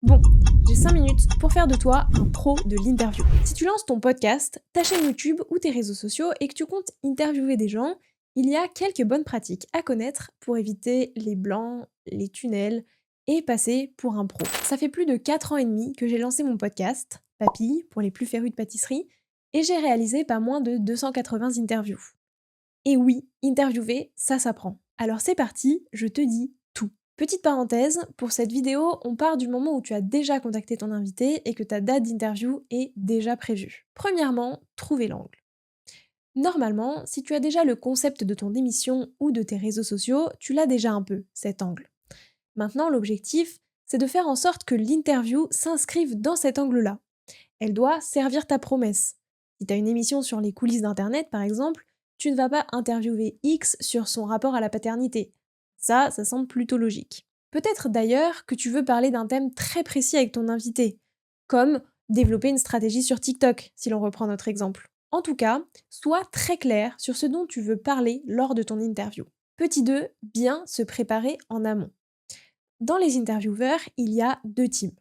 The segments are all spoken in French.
Bon, j'ai 5 minutes pour faire de toi un pro de l'interview. Si tu lances ton podcast, ta chaîne YouTube ou tes réseaux sociaux et que tu comptes interviewer des gens, il y a quelques bonnes pratiques à connaître pour éviter les blancs, les tunnels et passer pour un pro. Ça fait plus de 4 ans et demi que j'ai lancé mon podcast, Papille, pour les plus férus de pâtisserie, et j'ai réalisé pas moins de 280 interviews. Et oui, interviewer, ça s'apprend. Alors c'est parti, je te dis tout. Petite parenthèse, pour cette vidéo, on part du moment où tu as déjà contacté ton invité et que ta date d'interview est déjà prévue. Premièrement, trouver l'angle. Normalement, si tu as déjà le concept de ton émission ou de tes réseaux sociaux, tu l'as déjà un peu, cet angle. Maintenant, l'objectif, c'est de faire en sorte que l'interview s'inscrive dans cet angle-là. Elle doit servir ta promesse. Si tu as une émission sur les coulisses d'Internet, par exemple, tu ne vas pas interviewer X sur son rapport à la paternité. Ça semble plutôt logique. Peut-être d'ailleurs que tu veux parler d'un thème très précis avec ton invité, comme développer une stratégie sur TikTok, si l'on reprend notre exemple. En tout cas, sois très clair sur ce dont tu veux parler lors de ton interview. Petit 2, bien se préparer en amont. Dans les intervieweurs, il y a deux types.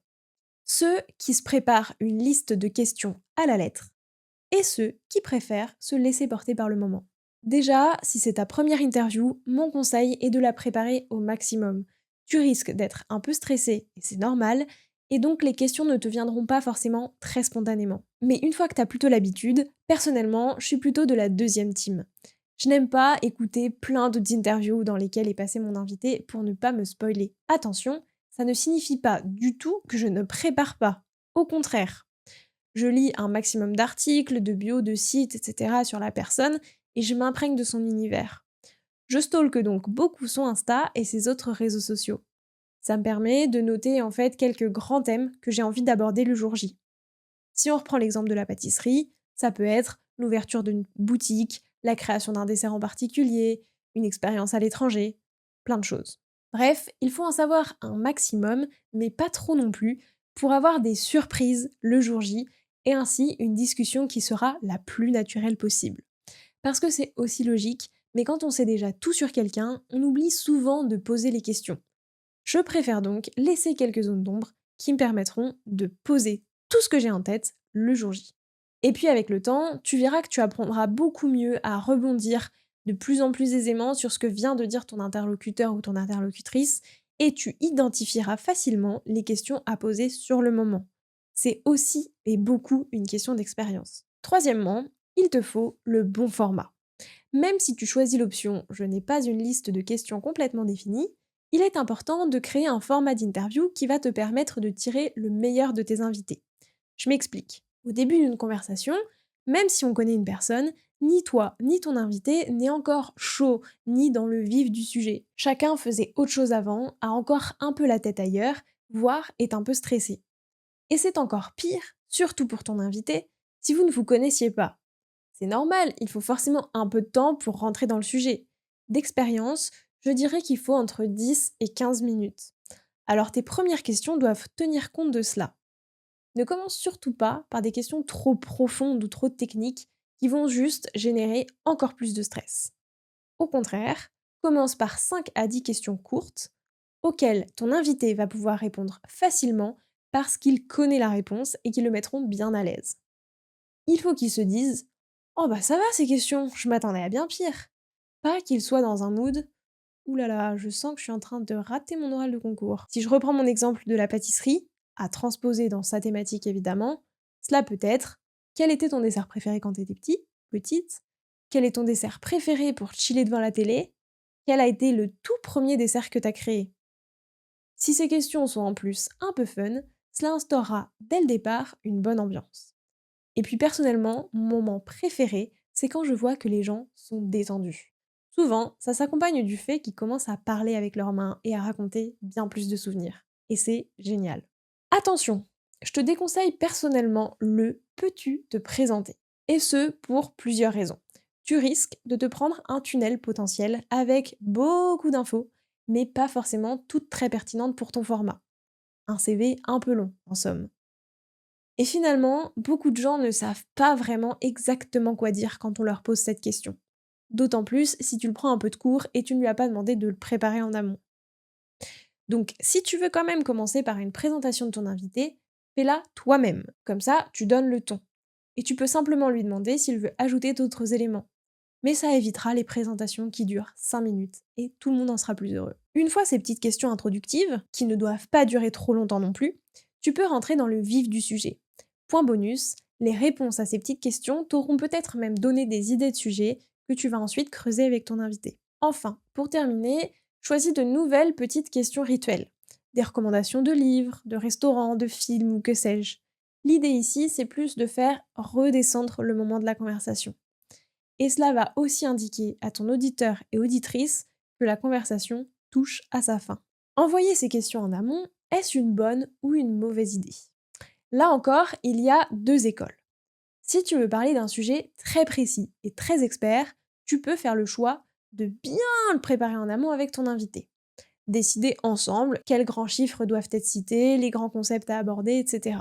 Ceux qui se préparent une liste de questions à la lettre et ceux qui préfèrent se laisser porter par le moment. Déjà, si c'est ta première interview, mon conseil est de la préparer au maximum. Tu risques d'être un peu stressé, et c'est normal, et donc les questions ne te viendront pas forcément très spontanément. Mais une fois que tu as plutôt l'habitude, personnellement, je suis plutôt de la deuxième team. Je n'aime pas écouter plein d'autres interviews dans lesquelles est passé mon invité pour ne pas me spoiler. Attention, ça ne signifie pas du tout que je ne prépare pas. Au contraire, je lis un maximum d'articles, de bios, de sites, etc. sur la personne et je m'imprègne de son univers. Je stalke donc beaucoup son Insta et ses autres réseaux sociaux. Ça me permet de noter en fait quelques grands thèmes que j'ai envie d'aborder le jour J. Si on reprend l'exemple de la pâtisserie, ça peut être l'ouverture d'une boutique, la création d'un dessert en particulier, une expérience à l'étranger, plein de choses. Bref, il faut en savoir un maximum, mais pas trop non plus, pour avoir des surprises le jour J et ainsi une discussion qui sera la plus naturelle possible. Parce que c'est aussi logique, mais quand on sait déjà tout sur quelqu'un, on oublie souvent de poser les questions. Je préfère donc laisser quelques zones d'ombre qui me permettront de poser tout ce que j'ai en tête le jour J. Et puis avec le temps, tu verras que tu apprendras beaucoup mieux à rebondir de plus en plus aisément sur ce que vient de dire ton interlocuteur ou ton interlocutrice et tu identifieras facilement les questions à poser sur le moment. C'est aussi et beaucoup une question d'expérience. Troisièmement, il te faut le bon format. Même si tu choisis l'option «Je n'ai pas une liste de questions complètement définie», il est important de créer un format d'interview qui va te permettre de tirer le meilleur de tes invités. Je m'explique. Au début d'une conversation, même si on connaît une personne, ni toi ni ton invité n'est encore chaud ni dans le vif du sujet. Chacun faisait autre chose avant, a encore un peu la tête ailleurs, voire est un peu stressé. Et c'est encore pire, surtout pour ton invité, si vous ne vous connaissiez pas. C'est normal, il faut forcément un peu de temps pour rentrer dans le sujet. D'expérience, je dirais qu'il faut entre 10 et 15 minutes. Alors tes premières questions doivent tenir compte de cela. Ne commence surtout pas par des questions trop profondes ou trop techniques qui vont juste générer encore plus de stress. Au contraire, commence par 5 à 10 questions courtes auxquelles ton invité va pouvoir répondre facilement parce qu'il connaît la réponse et qui le mettront bien à l'aise. Il faut qu'il se dise «Oh bah ça va ces questions, je m'attendais à bien pire». Pas qu'il soit dans un mood «Ouh là là, je sens que je suis en train de rater mon oral de concours». Si je reprends mon exemple de la pâtisserie, à transposer dans sa thématique évidemment, cela peut être «Quel était ton dessert préféré quand t'étais petit, petite? Quel est ton dessert préféré pour chiller devant la télé? Quel a été le tout premier dessert que t'as créé?» Si ces questions sont en plus un peu fun, cela instaurera dès le départ une bonne ambiance. Et puis personnellement, mon moment préféré, c'est quand je vois que les gens sont détendus. Souvent, ça s'accompagne du fait qu'ils commencent à parler avec leurs mains et à raconter bien plus de souvenirs. Et c'est génial. Attention, je te déconseille personnellement le peux-tu te présenter. Et ce, pour plusieurs raisons. Tu risques de te prendre un tunnel potentiel avec beaucoup d'infos, mais pas forcément toutes très pertinentes pour ton format. Un CV un peu long, en somme. Et finalement, beaucoup de gens ne savent pas vraiment exactement quoi dire quand on leur pose cette question. D'autant plus si tu le prends un peu de court et tu ne lui as pas demandé de le préparer en amont. Donc, si tu veux quand même commencer par une présentation de ton invité, fais-la toi-même. Comme ça, tu donnes le ton. Et tu peux simplement lui demander s'il veut ajouter d'autres éléments. Mais ça évitera les présentations qui durent 5 minutes et tout le monde en sera plus heureux. Une fois ces petites questions introductives, qui ne doivent pas durer trop longtemps non plus, tu peux rentrer dans le vif du sujet. Point bonus, les réponses à ces petites questions t'auront peut-être même donné des idées de sujets que tu vas ensuite creuser avec ton invité. Enfin, pour terminer, choisis de nouvelles petites questions rituelles. Des recommandations de livres, de restaurants, de films ou que sais-je. L'idée ici, c'est plus de faire redescendre le moment de la conversation. Et cela va aussi indiquer à ton auditeur et auditrice que la conversation touche à sa fin. Envoyer ces questions en amont, est-ce une bonne ou une mauvaise idée? Là encore, il y a deux écoles. Si tu veux parler d'un sujet très précis et très expert, tu peux faire le choix de bien le préparer en amont avec ton invité. Décider ensemble quels grands chiffres doivent être cités, les grands concepts à aborder, etc.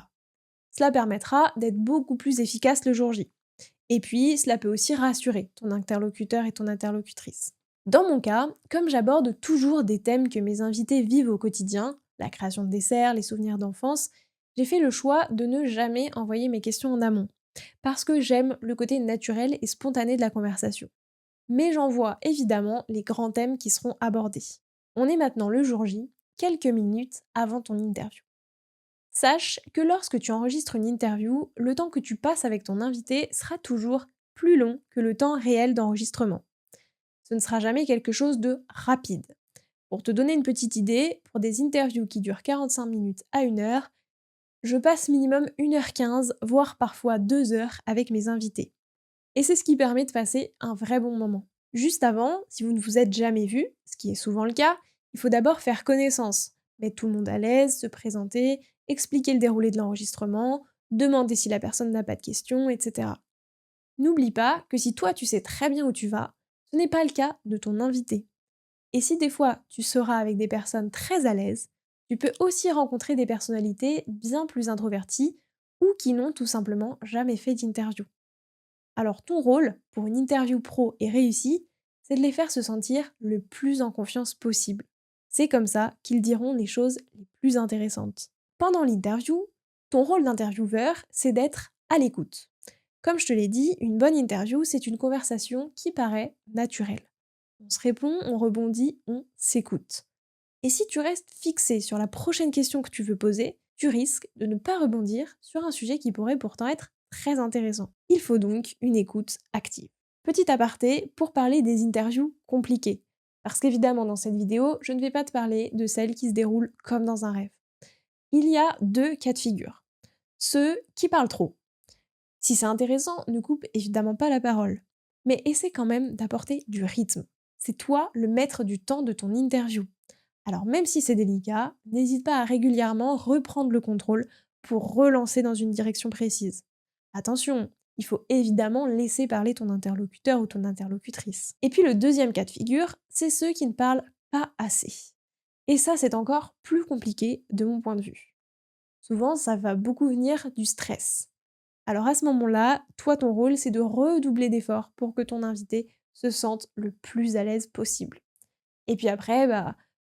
Cela permettra d'être beaucoup plus efficace le jour J. Et puis, cela peut aussi rassurer ton interlocuteur et ton interlocutrice. Dans mon cas, comme j'aborde toujours des thèmes que mes invités vivent au quotidien, la création de desserts, les souvenirs d'enfance, j'ai fait le choix de ne jamais envoyer mes questions en amont, parce que j'aime le côté naturel et spontané de la conversation. Mais j'envoie évidemment les grands thèmes qui seront abordés. On est maintenant le jour J, quelques minutes avant ton interview. Sache que lorsque tu enregistres une interview, le temps que tu passes avec ton invité sera toujours plus long que le temps réel d'enregistrement. Ce ne sera jamais quelque chose de rapide. Pour te donner une petite idée, pour des interviews qui durent 45 minutes à 1 heure, je passe minimum 1h15, voire parfois 2 heures avec mes invités. Et c'est ce qui permet de passer un vrai bon moment. Juste avant, si vous ne vous êtes jamais vu, ce qui est souvent le cas, il faut d'abord faire connaissance, mettre tout le monde à l'aise, se présenter, expliquer le déroulé de l'enregistrement, demander si la personne n'a pas de questions, etc. N'oublie pas que si toi tu sais très bien où tu vas, ce n'est pas le cas de ton invité. Et si des fois tu seras avec des personnes très à l'aise, tu peux aussi rencontrer des personnalités bien plus introverties ou qui n'ont tout simplement jamais fait d'interview. Alors ton rôle pour une interview pro et réussie, c'est de les faire se sentir le plus en confiance possible. C'est comme ça qu'ils diront les choses les plus intéressantes. Pendant l'interview, ton rôle d'intervieweur, c'est d'être à l'écoute. Comme je te l'ai dit, une bonne interview, c'est une conversation qui paraît naturelle. On se répond, on rebondit, on s'écoute. Et si tu restes fixé sur la prochaine question que tu veux poser, tu risques de ne pas rebondir sur un sujet qui pourrait pourtant être très intéressant. Il faut donc une écoute active. Petit aparté pour parler des interviews compliquées. Parce qu'évidemment, dans cette vidéo, je ne vais pas te parler de celles qui se déroulent comme dans un rêve. Il y a deux cas de figure. Ceux qui parlent trop. Si c'est intéressant, ne coupe évidemment pas la parole. Mais essaie quand même d'apporter du rythme. C'est toi le maître du temps de ton interview. Alors même si c'est délicat, n'hésite pas à régulièrement reprendre le contrôle pour relancer dans une direction précise. Attention, il faut évidemment laisser parler ton interlocuteur ou ton interlocutrice. Et puis le deuxième cas de figure, c'est ceux qui ne parlent pas assez. Et ça, c'est encore plus compliqué de mon point de vue. Souvent, ça va beaucoup venir du stress. Alors à ce moment-là, toi, ton rôle, c'est de redoubler d'efforts pour que ton invité se sente le plus à l'aise possible. Et puis après,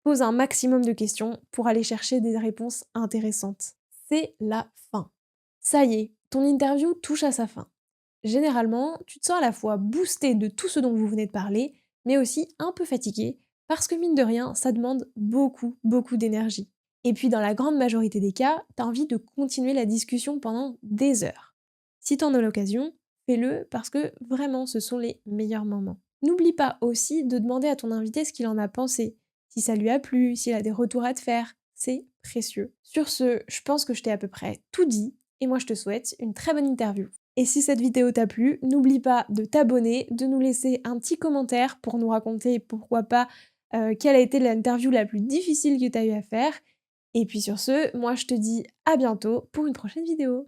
pose un maximum de questions pour aller chercher des réponses intéressantes. C'est la fin. Ça y est, ton interview touche à sa fin. Généralement, tu te sens à la fois boosté de tout ce dont vous venez de parler, mais aussi un peu fatigué, parce que mine de rien, ça demande beaucoup, beaucoup d'énergie. Et puis dans la grande majorité des cas, t'as envie de continuer la discussion pendant des heures. Si t'en as l'occasion, fais-le parce que vraiment ce sont les meilleurs moments. N'oublie pas aussi de demander à ton invité ce qu'il en a pensé, si ça lui a plu, s'il a des retours à te faire, c'est précieux. Sur ce, je pense que je t'ai à peu près tout dit, et moi je te souhaite une très bonne interview. Et si cette vidéo t'a plu, n'oublie pas de t'abonner, de nous laisser un petit commentaire pour nous raconter pourquoi pas quelle a été l'interview la plus difficile que tu as eu à faire. Et puis sur ce, moi je te dis à bientôt pour une prochaine vidéo.